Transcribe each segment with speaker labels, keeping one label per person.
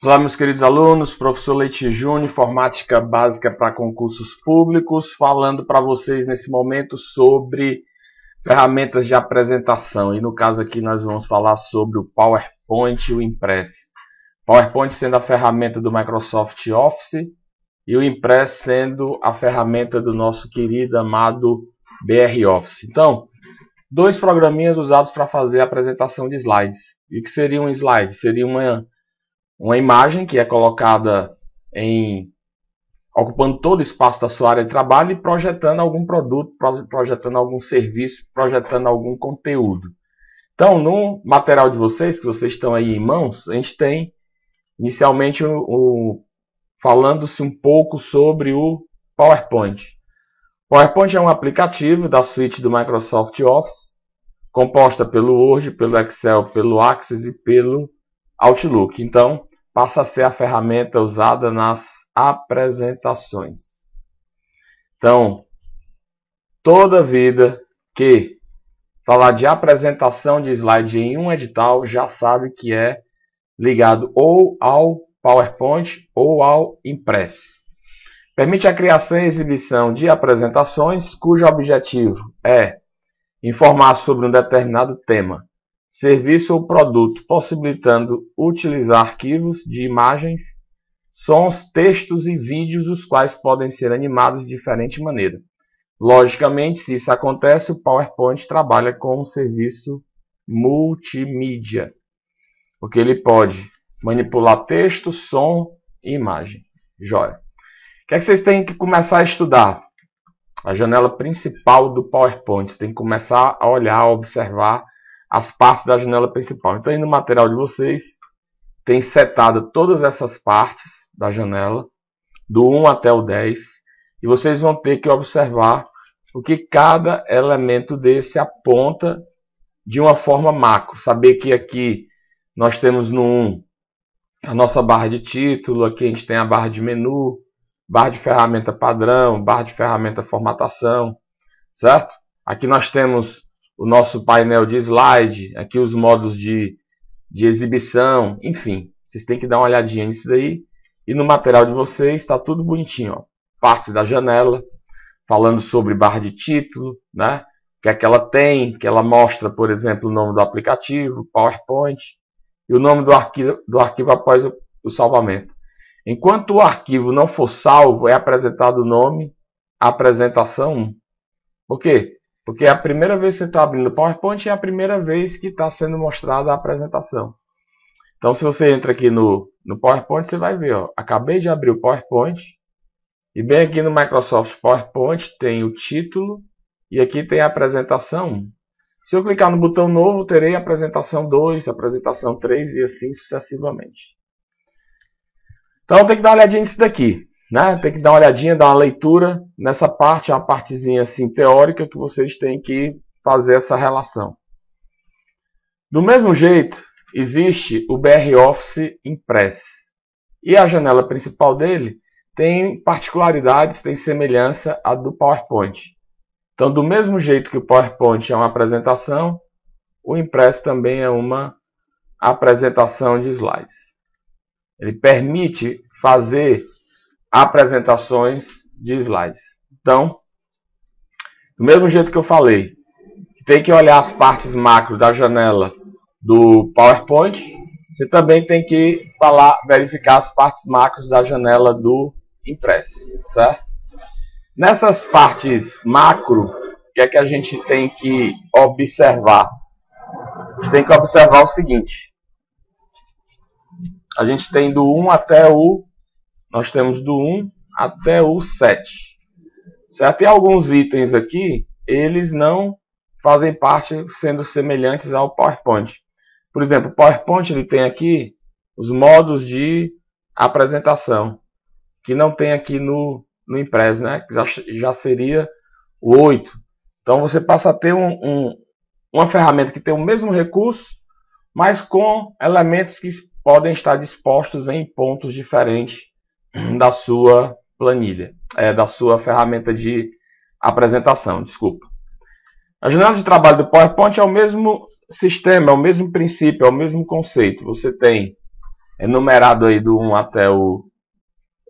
Speaker 1: Olá, meus queridos alunos, professor Leite Júnior, Informática Básica para Concursos Públicos, falando para vocês nesse momento sobre ferramentas de apresentação. E no caso aqui nós vamos falar sobre o PowerPoint e o Impress. PowerPoint sendo a ferramenta do Microsoft Office e o Impress sendo a ferramenta do nosso querido, amado BR Office. Então, dois programinhas usados para fazer a apresentação de slides. E o que seria um slide? Seria uma imagem que é colocada ocupando todo o espaço da sua área de trabalho e projetando algum produto, projetando algum serviço, projetando algum conteúdo. Então, no material de vocês, que vocês estão aí em mãos, a gente tem inicialmente falando-se um pouco sobre o PowerPoint. PowerPoint é um aplicativo da suíte do Microsoft Office, composta pelo Word, pelo Excel, pelo Access e pelo Outlook. Então, passa a ser a ferramenta usada nas apresentações. Então, toda vida que falar de apresentação de slide em um edital, já sabe que é ligado ou ao PowerPoint ou ao Impress. Permite a criação e exibição de apresentações cujo objetivo é informar sobre um determinado tema, serviço ou produto, possibilitando utilizar arquivos de imagens, sons, textos e vídeos, os quais podem ser animados de diferente maneira. Logicamente, se isso acontece, o PowerPoint trabalha com um serviço multimídia, porque ele pode manipular texto, som e imagem. Joia. O que é que vocês têm que começar a estudar? A janela principal do PowerPoint. Você tem que começar a olhar, a observar as partes da janela principal. Então, aí no material de vocês, tem setado todas essas partes da janela, do 1 até o 10, e vocês vão ter que observar o que cada elemento desse aponta de uma forma macro. Saber que aqui nós temos no 1 a nossa barra de título, aqui a gente tem a barra de menu, barra de ferramenta padrão, barra de ferramenta formatação, certo? Aqui nós temos o nosso painel de slide, aqui os modos de exibição, enfim, vocês têm que dar uma olhadinha nisso daí. E no material de vocês está tudo bonitinho, ó. Partes da janela, falando sobre barra de título, né? O que é que ela tem, que ela mostra, por exemplo, o nome do aplicativo, PowerPoint, e o nome do arquivo após o salvamento. Enquanto o arquivo não for salvo, é apresentado o nome apresentação 1. Por quê? Porque é a primeira vez que você está abrindo o PowerPoint e é a primeira vez que está sendo mostrada a apresentação. Então, se você entra aqui no PowerPoint, você vai ver, ó, acabei de abrir o PowerPoint e bem aqui no Microsoft PowerPoint tem o título e aqui tem a apresentação 1. Se eu clicar no botão novo, terei a apresentação 2, a apresentação 3 e assim sucessivamente. Então, tem que dar uma olhadinha nisso daqui. Né? Tem que dar uma olhadinha, dar uma leitura nessa parte, uma partezinha assim teórica que vocês têm que fazer essa relação. Do mesmo jeito, existe o BR Office Impress. E a janela principal dele tem particularidades, tem semelhança à do PowerPoint. Então, do mesmo jeito que o PowerPoint é uma apresentação, o Impress também é uma apresentação de slides. Ele permite fazer apresentações de slides. Então, do mesmo jeito que eu falei, tem que olhar as partes macro da janela do PowerPoint, você também tem que verificar as partes macros da janela do Impress, certo? Nessas partes macro, o que é que a gente tem que observar? A gente tem que observar o seguinte. A gente tem do 1 até o... Nós temos do 1 até o 7. Certo? E alguns itens aqui, eles não fazem parte sendo semelhantes ao PowerPoint. Por exemplo, o PowerPoint ele tem aqui os modos de apresentação, que não tem aqui no Impress, né? Que já seria o 8. Então você passa a ter uma ferramenta que tem o mesmo recurso, mas com elementos que podem estar dispostos em pontos diferentes da sua planilha, da sua ferramenta de apresentação, desculpa. A janela de trabalho do PowerPoint é o mesmo sistema, é o mesmo princípio, é o mesmo conceito. Você tem enumerado aí do 1 até o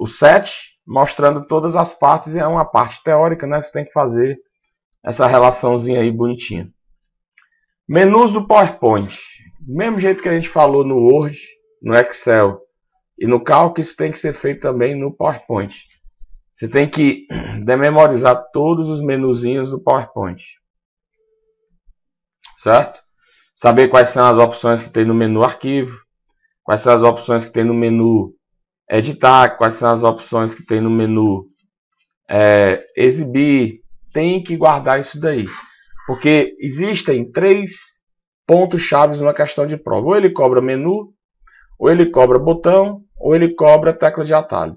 Speaker 1: 7, mostrando todas as partes, e é uma parte teórica, né? Você tem que fazer essa relaçãozinha aí bonitinha. Menus do PowerPoint. Do mesmo jeito que a gente falou no Word, no Excel e no Calc, isso tem que ser feito também no PowerPoint. Você tem que dememorizar todos os menuzinhos do PowerPoint. Certo? Saber quais são as opções que tem no menu Arquivo, quais são as opções que tem no menu Editar, quais são as opções que tem no menu Exibir. Tem que guardar isso daí. Porque existem 3 pontos-chave numa questão de prova. Ou ele cobra menu, ou ele cobra botão, ou ele cobra tecla de atalho.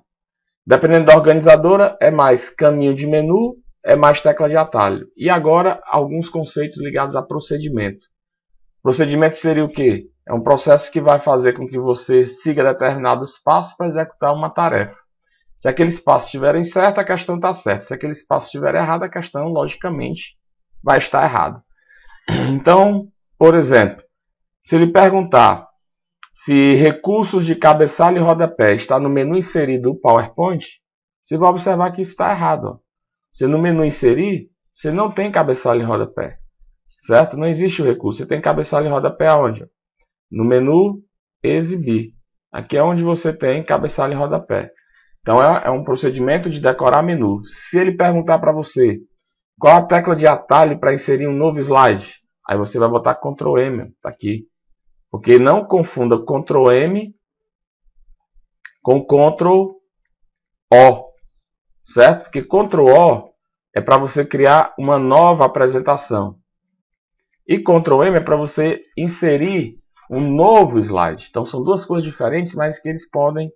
Speaker 1: Dependendo da organizadora, é mais caminho de menu, é mais tecla de atalho. E agora, alguns conceitos ligados a procedimento. Procedimento seria o quê? É um processo que vai fazer com que você siga determinados passos para executar uma tarefa. Se aqueles passos estiverem certos, a questão está certa. Se aqueles passos estiverem errados, a questão, logicamente, vai estar errada. Então, por exemplo, se ele perguntar se recursos de cabeçalho e rodapé está no menu inserido do PowerPoint, você vai observar que isso está errado. Ó. Você no menu inserir, você não tem cabeçalho e rodapé. Certo? Não existe o recurso. Você tem cabeçalho e rodapé aonde? No menu Exibir. Aqui é onde você tem cabeçalho e rodapé. Então é um procedimento de decorar menu. Se ele perguntar para você qual a tecla de atalho para inserir um novo slide, aí você vai botar Ctrl M, tá aqui. Porque não confunda Ctrl M com Ctrl O, certo? Porque Ctrl O é para você criar uma nova apresentação. E Ctrl M é para você inserir um novo slide. Então são duas coisas diferentes, mas que eles podem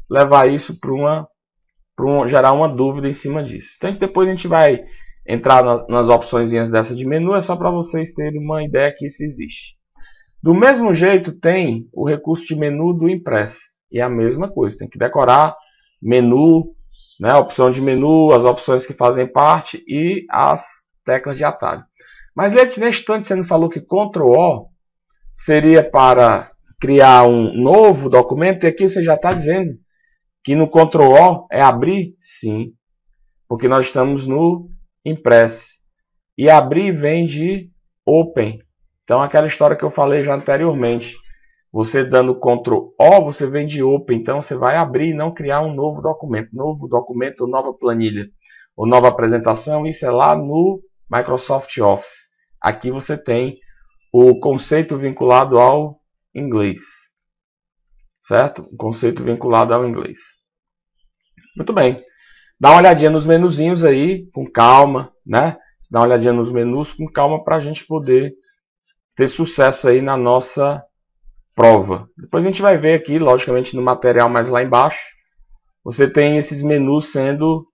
Speaker 1: levar isso para gerar uma dúvida em cima disso. Então depois a gente vai entrar nas opções dessa de menu, é só para vocês terem uma ideia que isso existe. Do mesmo jeito tem o recurso de menu do Impress. E é a mesma coisa, tem que decorar menu, né, a opção de menu, as opções que fazem parte e as teclas de atalho. Mas nesse instante você não falou que Ctrl O seria para criar um novo documento, e aqui você já está dizendo que no Ctrl O é abrir? Sim, porque nós estamos no Impress. E abrir vem de Open. Então aquela história que eu falei já anteriormente. Você dando Ctrl O, você vem de Open. Então você vai abrir e não criar um novo documento. Novo documento ou nova planilha. Ou nova apresentação. Isso é lá no Microsoft Office. Aqui você tem o conceito vinculado ao inglês. Certo? O conceito vinculado ao inglês. Muito bem. Dá uma olhadinha nos menuzinhos aí, com calma, né? Dá uma olhadinha nos menus com calma para a gente poder ter sucesso aí na nossa prova. Depois a gente vai ver aqui, logicamente, no material mais lá embaixo, você tem esses menus sendo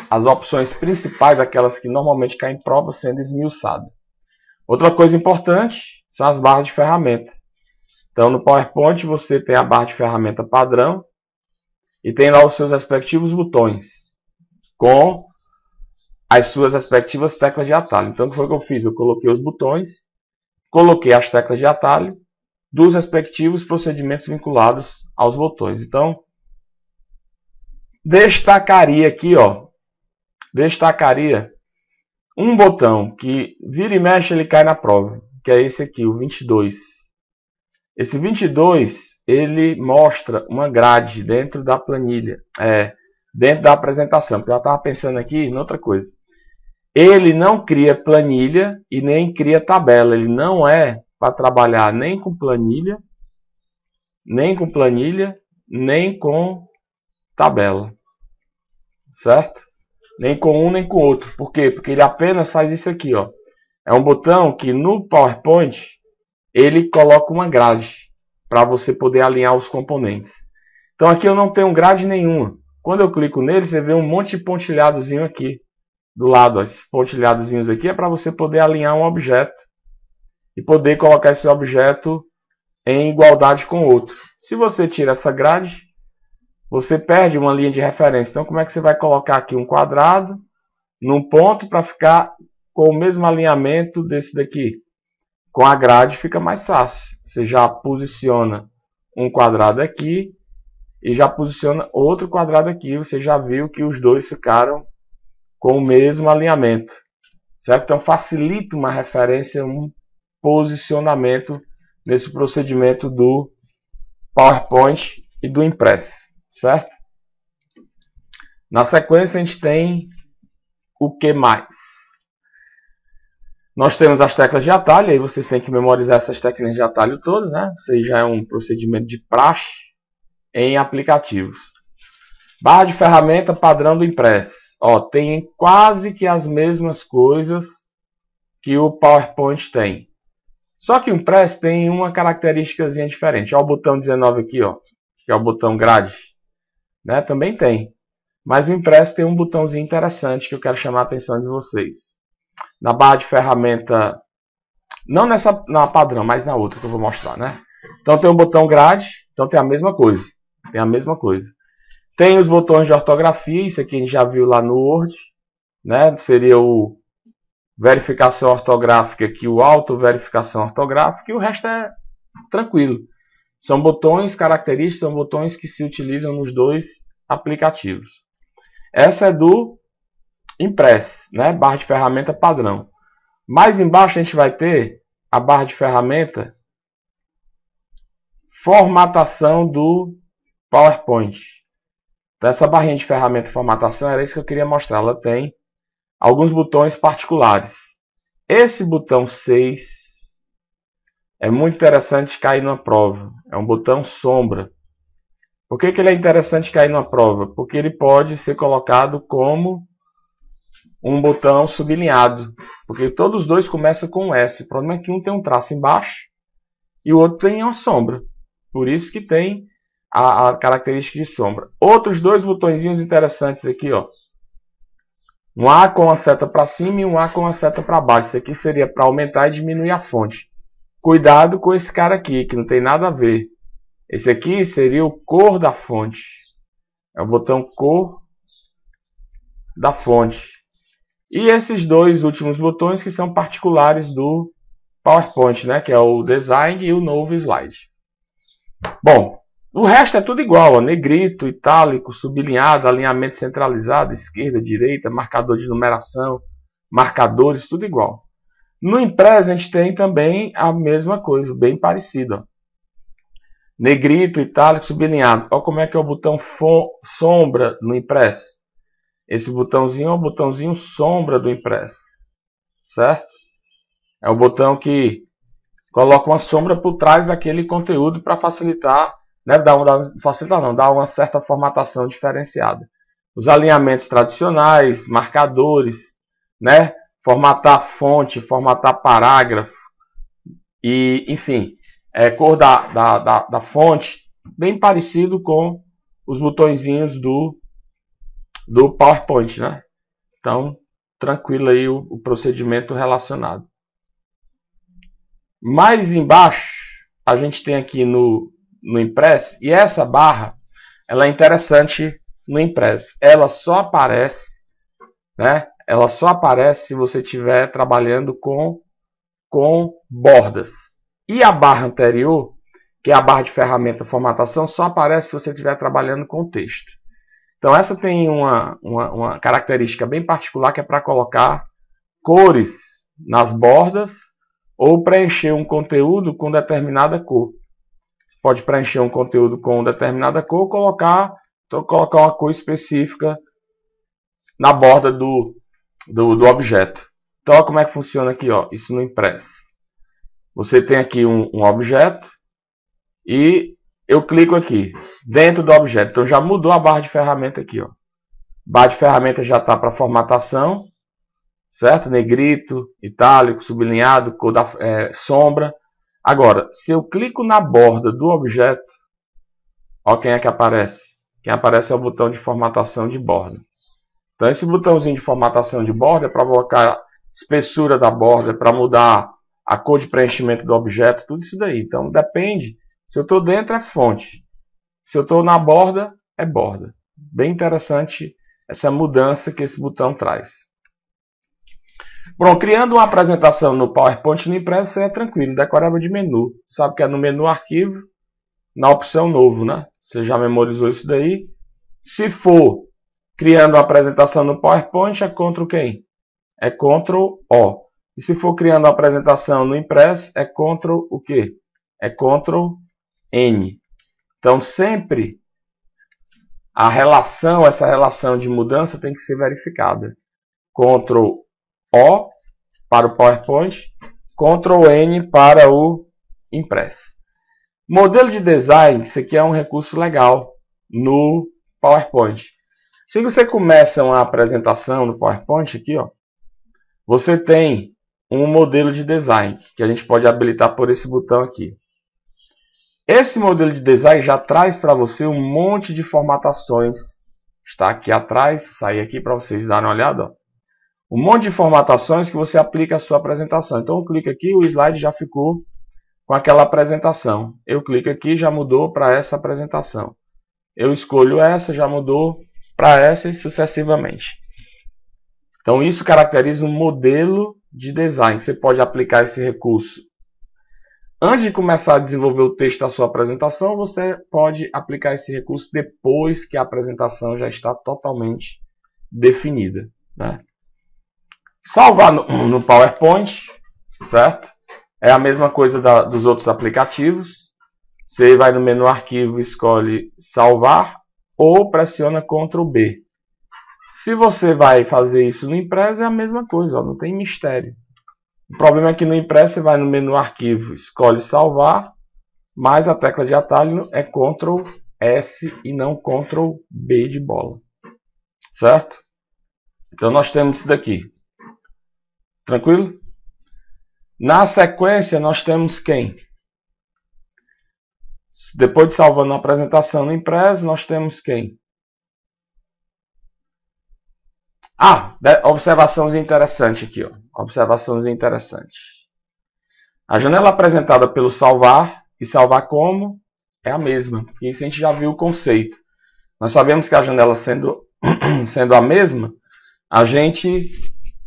Speaker 1: as opções principais, aquelas que normalmente caem em prova, sendo esmiuçadas. Outra coisa importante são as barras de ferramenta. Então, no PowerPoint você tem a barra de ferramenta padrão e tem lá os seus respectivos botões com as suas respectivas teclas de atalho. Então, o que foi que eu fiz? Eu coloquei os botões, coloquei as teclas de atalho dos respectivos procedimentos vinculados aos botões. Então, destacaria aqui, ó, destacaria um botão que vira e mexe ele cai na prova, que é esse aqui, o 22. Esse 22, ele mostra uma grade dentro da planilha, dentro da apresentação. Porque eu estava pensando aqui em outra coisa. Ele não cria planilha e nem cria tabela. Ele não é para trabalhar nem com planilha, nem com tabela. Certo? Nem com um, nem com outro. Por quê? Porque ele apenas faz isso aqui, ó. É um botão que no PowerPoint ele coloca uma grade para você poder alinhar os componentes. Então aqui eu não tenho grade nenhuma. Quando eu clico nele, você vê um monte de pontilhadozinho aqui do lado. Ó. Esses pontilhadozinhos aqui é para você poder alinhar um objeto e poder colocar esse objeto em igualdade com o outro. Se você tira essa grade, você perde uma linha de referência. Então como é que você vai colocar aqui um quadrado num ponto para ficar com o mesmo alinhamento desse daqui? Com a grade fica mais fácil. Você já posiciona um quadrado aqui e já posiciona outro quadrado aqui. Você já viu que os dois ficaram com o mesmo alinhamento, certo? Então facilita uma referência, um posicionamento nesse procedimento do PowerPoint e do Impress, certo? Na sequência a gente tem o que mais? Nós temos as teclas de atalho, aí vocês têm que memorizar essas teclas de atalho todas, né? Isso aí já é um procedimento de praxe em aplicativos. Barra de ferramenta padrão do Impress. Ó, tem quase que as mesmas coisas que o PowerPoint tem. Só que o Impress tem uma característicazinha diferente. Ó, o botão 19 aqui, ó, que é o botão grade, né? Também tem. Mas o Impress tem um botãozinho interessante que eu quero chamar a atenção de vocês. Na barra de ferramenta, não na padrão, mas na outra que eu vou mostrar, né? Então tem um botão grade, então tem a mesma coisa. Tem a mesma coisa. Tem os botões de ortografia, isso aqui a gente já viu lá no Word, né? Seria o verificação ortográfica aqui, o auto-verificação ortográfica, e o resto é tranquilo. São botões característicos, são botões que se utilizam nos dois aplicativos. Essa é do Impress, né? Barra de ferramenta padrão. Mais embaixo a gente vai ter a barra de ferramenta formatação do PowerPoint. Então, essa barrinha de ferramenta formatação era isso que eu queria mostrar. Ela tem alguns botões particulares. Esse botão 6 é muito interessante cair numa prova. É um botão sombra. Por que ele é interessante cair numa prova? Porque ele pode ser colocado como um botão sublinhado. Porque todos os dois começam com um S. O problema é que um tem um traço embaixo e o outro tem uma sombra. Por isso que tem a característica de sombra. Outros dois botõezinhos interessantes aqui, ó. Um A com a seta para cima e um A com a seta para baixo. Isso aqui seria para aumentar e diminuir a fonte. Cuidado com esse cara aqui, que não tem nada a ver. Esse aqui seria o cor da fonte. É o botão cor da fonte. E esses dois últimos botões que são particulares do PowerPoint, né? Que é o design e o novo slide. Bom, o resto é tudo igual, ó, negrito, itálico, sublinhado, alinhamento centralizado, esquerda, direita, marcador de numeração, marcadores, tudo igual. No Impress a gente tem também a mesma coisa, bem parecida. Negrito, itálico, sublinhado. Olha como é que é o botão sombra no Impress. Esse botãozinho é o botãozinho sombra do Impress, certo? É o botão que coloca uma sombra por trás daquele conteúdo para facilitar, né, dar uma certa formatação diferenciada. Os alinhamentos tradicionais, marcadores, né, formatar fonte, formatar parágrafo, e, enfim, cor da fonte, bem parecido com os botõezinhos do PowerPoint, né? Então, tranquilo aí o procedimento relacionado. Mais embaixo, a gente tem aqui no Impress, e essa barra, ela é interessante no Impress. Ela só aparece, né? Ela só aparece se você estiver trabalhando com bordas. E a barra anterior, que é a barra de ferramenta formatação, só aparece se você estiver trabalhando com texto. Então essa tem uma característica bem particular, que é para colocar cores nas bordas ou preencher um conteúdo com determinada cor. Você pode preencher um conteúdo com determinada cor ou colocar uma cor específica na borda do objeto. Então olha como é que funciona aqui, ó, isso no Impress. Você tem aqui um objeto e eu clico aqui dentro do objeto. Então já mudou a barra de ferramenta aqui, ó. Barra de ferramenta já está para formatação, certo? Negrito, itálico, sublinhado, cor sombra. Agora, se eu clico na borda do objeto, ó, quem é que aparece? Quem aparece é o botão de formatação de borda. Então esse botãozinho de formatação de borda é para colocar a espessura da borda, para mudar a cor de preenchimento do objeto, tudo isso daí. Então depende. Se eu estou dentro é fonte. Se eu estou na borda, é borda. Bem interessante essa mudança que esse botão traz. Bom, criando uma apresentação no PowerPoint no Impress é tranquilo. Decoreba de menu. Sabe que é no menu arquivo, na opção novo, né? Você já memorizou isso daí. Se for criando a apresentação no PowerPoint, é Ctrl quem? É Ctrl O. E se for criando a apresentação no Impress, é Ctrl o quê? É Ctrl N. Então, sempre essa relação de mudança tem que ser verificada. Ctrl O para o PowerPoint, Ctrl N para o Impress. Modelo de design, isso aqui é um recurso legal no PowerPoint. Se você começa uma apresentação no PowerPoint, aqui, ó, você tem um modelo de design, que a gente pode habilitar por esse botão aqui. Esse modelo de design já traz para você um monte de formatações. Está aqui atrás, sair aqui para vocês darem uma olhada. Ó. Um monte de formatações que você aplica à sua apresentação. Então eu clico aqui, o slide já ficou com aquela apresentação. Eu clico aqui, já mudou para essa apresentação. Eu escolho essa, já mudou para essa e sucessivamente. Então isso caracteriza um modelo de design. Você pode aplicar esse recurso antes de começar a desenvolver o texto da sua apresentação, você pode aplicar esse recurso depois que a apresentação já está totalmente definida, né? Salvar no PowerPoint, certo? É a mesma coisa dos outros aplicativos. Você vai no menu Arquivo, escolhe Salvar ou pressiona Ctrl B. Se você vai fazer isso no Impress, é a mesma coisa, ó, não tem mistério. O problema é que no Impress você vai no menu Arquivo, escolhe Salvar, mas a tecla de atalho é Ctrl S e não Ctrl B de bola. Certo? Então nós temos isso daqui. Tranquilo? Na sequência nós temos quem? Depois de salvando a apresentação no Impress, nós temos quem? Observações interessantes aqui, ó. Observações interessantes. A janela apresentada pelo salvar e salvar como é a mesma. Isso a gente já viu o conceito. Nós sabemos que a janela sendo a mesma, a gente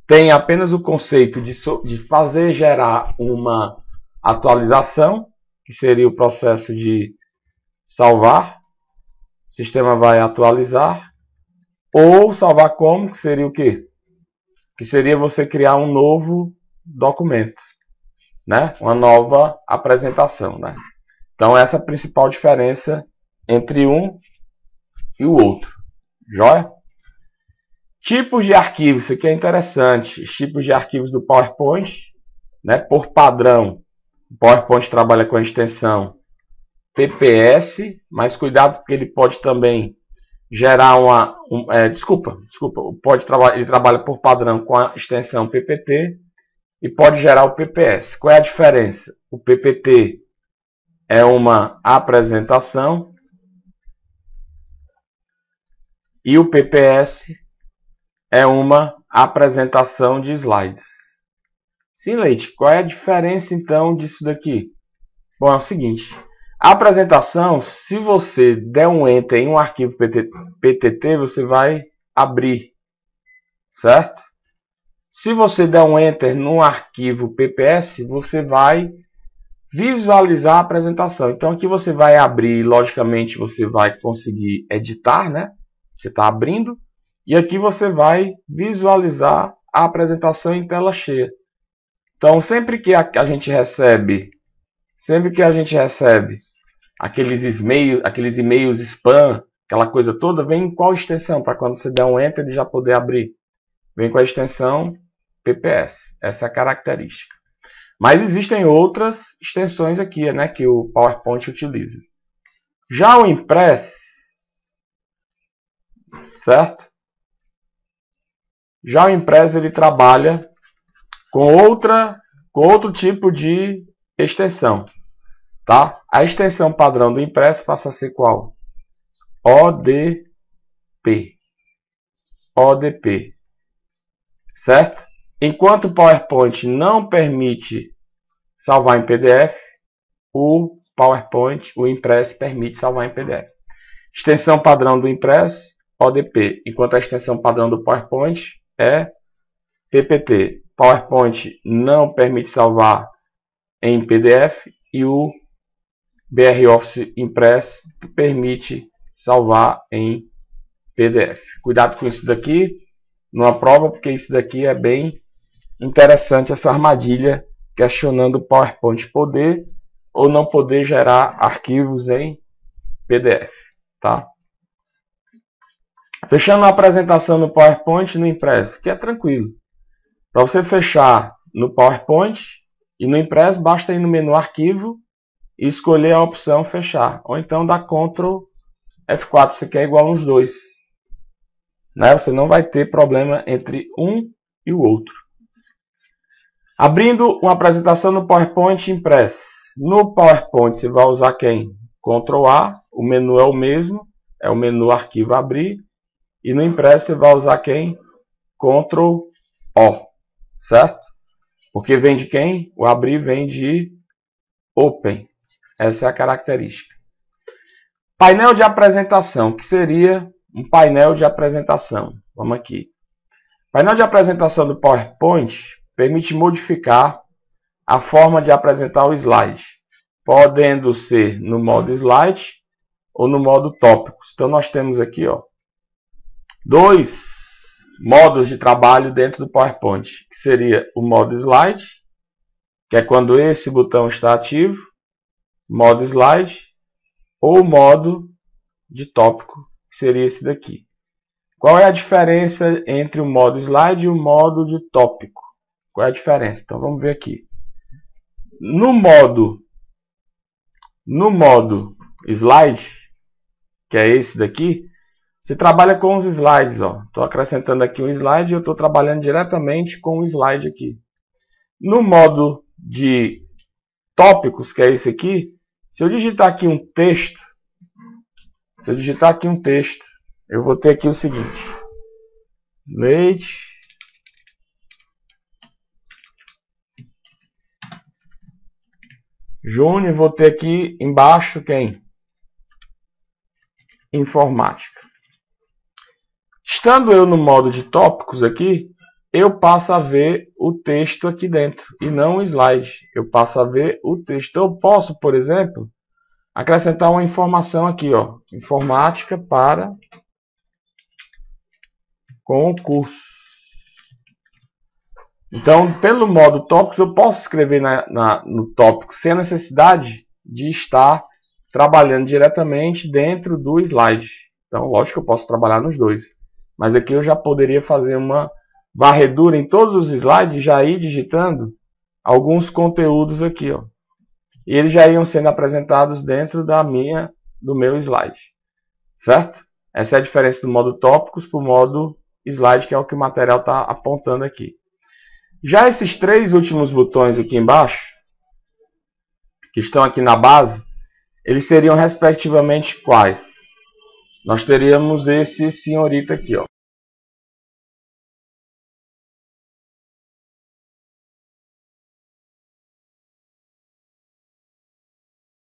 Speaker 1: tem apenas o conceito de fazer gerar uma atualização, que seria o processo de salvar. O sistema vai atualizar. Ou salvar como, que seria o quê? Que seria você criar um novo documento, né? Uma nova apresentação, né? Então essa é a principal diferença entre um e o outro. Joia? Tipos de arquivos, isso aqui é interessante. Os tipos de arquivos do PowerPoint, né? Por padrão, o PowerPoint trabalha com a extensão PPS, mas cuidado porque ele pode também gerar ele trabalha por padrão com a extensão PPT e pode gerar o PPS. Qual é a diferença? O PPT é uma apresentação e o PPS é uma apresentação de slides. Sim, Leite, qual é a diferença então disso daqui? Bom, é o seguinte. A apresentação, se você der um Enter em um arquivo PTT, você vai abrir, certo? Se você der um Enter no arquivo PPS, você vai visualizar a apresentação. Então aqui você vai abrir, logicamente você vai conseguir editar, né? Você está abrindo, e aqui você vai visualizar a apresentação em tela cheia. Então sempre que a gente recebe aqueles e-mails spam, aquela coisa toda, vem em qual extensão? Para quando você der um Enter, ele já poder abrir. Vem com a extensão PPS. Essa é a característica. Mas existem outras extensões aqui, né, que o PowerPoint utiliza. Já o Impress, certo? Já o Impress ele trabalha com outro tipo de extensão. Tá? A extensão padrão do Impress passa a ser qual? ODP. ODP. Certo? Enquanto o PowerPoint não permite salvar em PDF, o Impress permite salvar em PDF. Extensão padrão do Impress, ODP. Enquanto a extensão padrão do PowerPoint é PPT. PowerPoint não permite salvar em PDF e o BR Office Impress permite salvar em PDF. Cuidado com isso daqui, numa prova, porque isso daqui é bem interessante, essa armadilha questionando o PowerPoint poder ou não poder gerar arquivos em PDF, tá? Fechando a apresentação no PowerPoint e no Impress, que é tranquilo. Para você fechar no PowerPoint e no Impress, basta ir no menu Arquivo e escolher a opção Fechar. Ou então dá Ctrl F4, se quer igual nos dois. Né? Você não vai ter problema entre um e o outro. Abrindo uma apresentação no PowerPoint e Impress. No PowerPoint você vai usar quem? Ctrl A, o menu é o mesmo, é o menu Arquivo Abrir. E no Impress você vai usar quem? Ctrl O, certo? Porque vem de quem? O abrir vem de Open. Essa é a característica. Painel de apresentação. O que seria um painel de apresentação? Vamos aqui. Painel de apresentação do PowerPoint permite modificar a forma de apresentar o slide, podendo ser no modo slide ou no modo tópicos. Então nós temos aqui, ó, dois modos de trabalho dentro do PowerPoint, que seria o modo slide, que é quando esse botão está ativo, modo slide, ou modo de tópico, que seria esse daqui. Qual é a diferença entre o modo slide e o modo de tópico? Qual é a diferença? Então vamos ver aqui. No modo slide, que é esse daqui, você trabalha com os slides. Estou acrescentando aqui um slide e eu estou trabalhando diretamente com o slide aqui. No modo de tópicos, que é esse aqui, se eu digitar aqui um texto, eu vou ter aqui o seguinte. Leite Júnior, vou ter aqui embaixo quem? Informática. Estando eu no modo de tópicos aqui, eu passo a ver o texto aqui dentro e não o slide. Eu passo a ver o texto. Então, eu posso, por exemplo, acrescentar uma informação aqui, ó, informática para concurso. Então, pelo modo tópicos, eu posso escrever no tópico sem a necessidade de estar trabalhando diretamente dentro do slide. Então, lógico que eu posso trabalhar nos dois. Mas aqui eu já poderia fazer uma varredura em todos os slides e já ir digitando alguns conteúdos aqui, ó. E eles já iam sendo apresentados dentro do meu slide. Certo? Essa é a diferença do modo tópicos para o modo slide, que é o que o material está apontando aqui. Já esses três últimos botões aqui embaixo, que estão aqui na base, eles seriam respectivamente quais? Nós teríamos esse senhorita aqui, ó.